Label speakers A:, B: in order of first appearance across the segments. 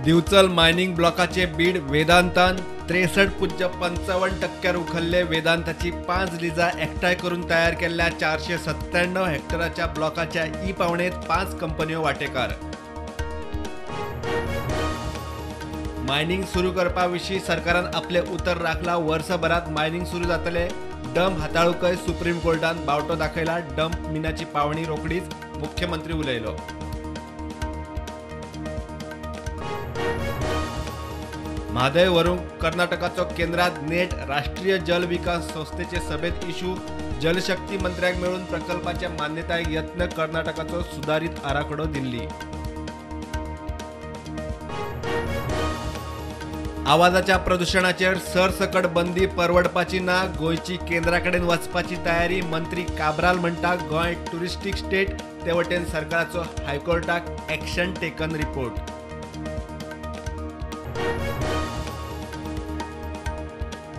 A: Bicholim mining ब्लॉकाचे Beed वेदांतान 63.55% उखलले. वेदांताची 5 Lija एकठांय करून तयार केलेल्या 497 हेक्टराच्या ब्लॉकाच्या ई पावणेत 5 कंपन्यो वांटेकार. मायनिंग सुरू करपा विशीं सरकारान आपले उतर राखला. वर्सभरात मायनिंग सुरू जातले. डंप हाताळूकय सुप्रीम कोर्टान बावटो दाखयला. डंप मिनाची पावणी रोखडीच. मुख्यमंत्री उलयलो. म्हादय व्हरूंक कर्नाटकाचो केंद्रात नेट. राष्ट्रीय जल विकास संस्थेचे सभेत इशू. जलशक्ती मंत्र्यांक मेळून प्रकल्पाच्या मान्यतायेक यत्न. कर्नाटकाचो सुधारित आराखडो दिल्ली. आवाजाच्या प्रदूषणाचेर सरसकट बंदी परवडपाची ना. गोंयची केंद्राकडेन वचपाची तयारी. मंत्री काब्राल म्हणटा गोंय टुरिस्टीक स्टेट. ते वटेन सरकाराचो हायकोर्टाक एक्शन टेकन रिपोर्ट.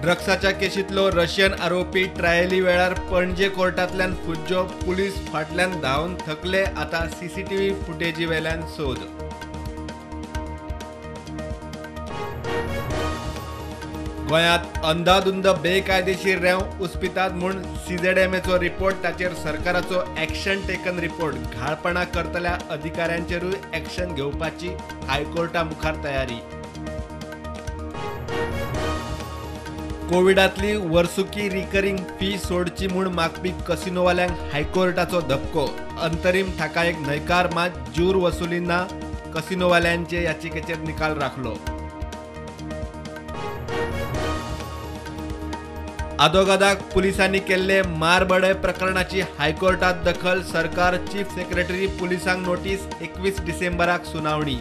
A: ड्रग्साच्या केशींतलो रशियन आरोपी ट्रायली वेळार पणजे कोर्टांतल्यान फुज्जो. पुलीस फाटल्यान धांवन थकले. आतां सीसीटीव्ही फुटेजी वेल्यान सोद. गोंयांत अंधाधुंद बेकायदेशीर रेंव उस्पितात म्हूण सीझेडएमएचो रिपोर्ट. ताचेर सरकाराचो एक्शन टेकन रिपोर्ट. घाळपणा करतल्या अधिकाऱ्यांचेरूय एक्शन घेवपाची हायकोर्टा मुखार तयारी. कोविडांतली वर्सुकी रिकरिंग फी सोडची म्हूण मागपी कसिनोवाल्यांक हायकोर्टाचो धपको. अंतरीम थाकायेक न्हयकार. मात जूर वसुलींना कसिनोवाल्यांचे याचिकेचेर निकाल राखलो. आदोगादाक पुलिसांनी केल्ले मारबडे प्रकरणाची हायकोर्टात दखल. सरकार चीफ सेक्रेटरी पुलिसांक नोटीस. 21 डिसेंबराक सुनावणी.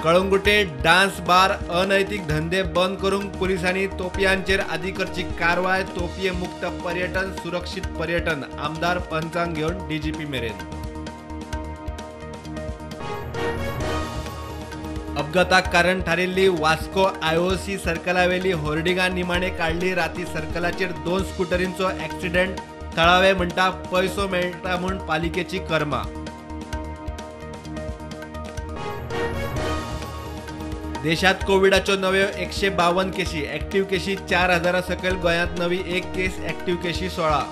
A: कळंगुटे डान्स बार अनैतिक धंदे बंद करूंक पुलिसांनी तोपयांचेर आदी करची कारवाय. तोपये मुक्त पर्यटन सुरक्षीत पर्यटन. आमदार पंचांक घेवन डीजीपी मेरेन. अपघाताक कारण थारिल्ली वास्को आयओसी सर्कलावेली होर्डिंगां निमाणे काढली. राती सर्कलाचेर 2 स्कूटरींचो एक्सिडेंट. थळावे म्हणटा पैसो मेळटा म्हूण पालिकेची कर्मा. देशात कोविडाच्यो नव्यो 152 केशी. एक्टिव्ह केशी 4000 सकयल. गोंयांत नवी 1 केस. एक्टिव्ह केशी 16.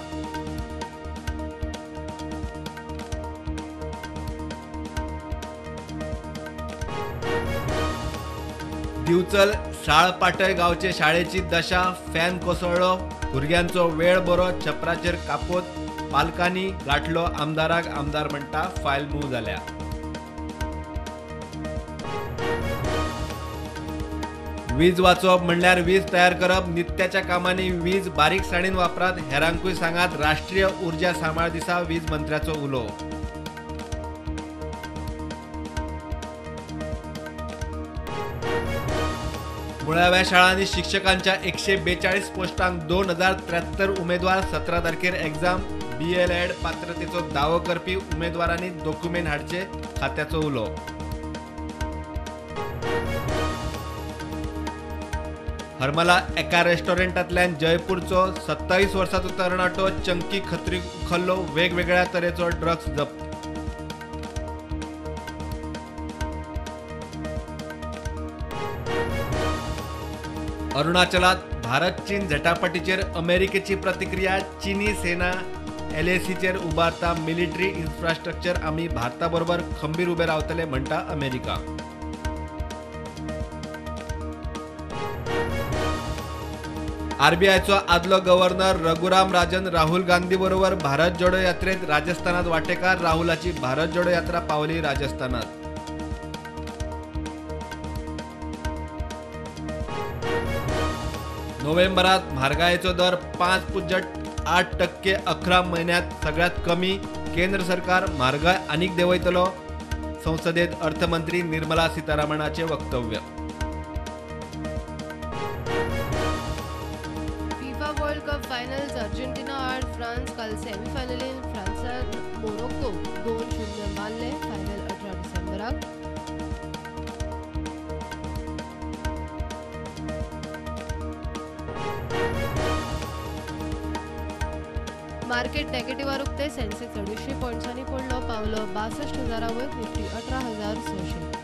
A: दिवचल साळपाटय गांवचे शाळेची दशा. फॅन कोसळ्ळो. भुरग्यांचो वेळ बरो. छपराचेर कापोत. पालकांनी गाठलो आमदाराक. आमदार म्हणटा फायल मूव जाल्या. वीज वाचोवप म्हणल्यार वीज तयार करप. नित्याच्या कामांनी वीज बारीक साणीन वापरात. हेरांकूय सांगात. राष्ट्रीय उर्जा सांबाळ दिसा वीज मंत्र्याचो उलो. मुळाव्या शाळांनी शिक्षकांच्या 142 पोस्टांक 2073 उमेदवार. 17 तारखेर एग्जाम. BLED पात्रतेचो दावो करपी उमेदवारांनी डॉक्युमेंट हाडचे. खात्याचो उलो. हरमला एका रेस्टॉरंटांतल्यान जयपूरचो 27 वर्सांचो तरणाटो चंकी खत्री उखल्लो. वेगवेगळ्या तरेचो ड्रग्स जप्त. अरुणाचलात भारत चीन झटापटीचेर अमेरिकेची प्रतिक्रिया. चीनी सेना LACचेर उबारता मिलिटरी इन्फ्रास्ट्रक्चर. आमी भारताबरोबर खंबीर उबे रावतले म्हणटा अमेरिका. RBIचो आदलो गव्हर्नर रघुराम राजन राहुल गांधी बरोबर भारत जोडो यात्रेत राजस्थानात वांटेकार. राहुलाची भारत जोडो यात्रा पावली राजस्थानात. नोव्हेंबरात म्हारगायेचो दर 5.8% 11 महिन्यात सगळ्यात कमी. केंद्र सरकार म्हारगाय आनीक देंवयतलो. संसदेत अर्थमंत्री निर्मला सीतारामनाचे वक्तव्य.
B: FIFA world cup finals. Argentina आड फ्रांस. काल सेमीफायनलीन फ्रांसान मोरोक्को 2-0 मारले. फायनल 18 डिसेंबराक. मार्केट नेगेटिव्ह उक्ते सेन्सेक्स 250 पॉयंट्सांनी पडलो पावलो 62,000 वयर निफ्टी 18,600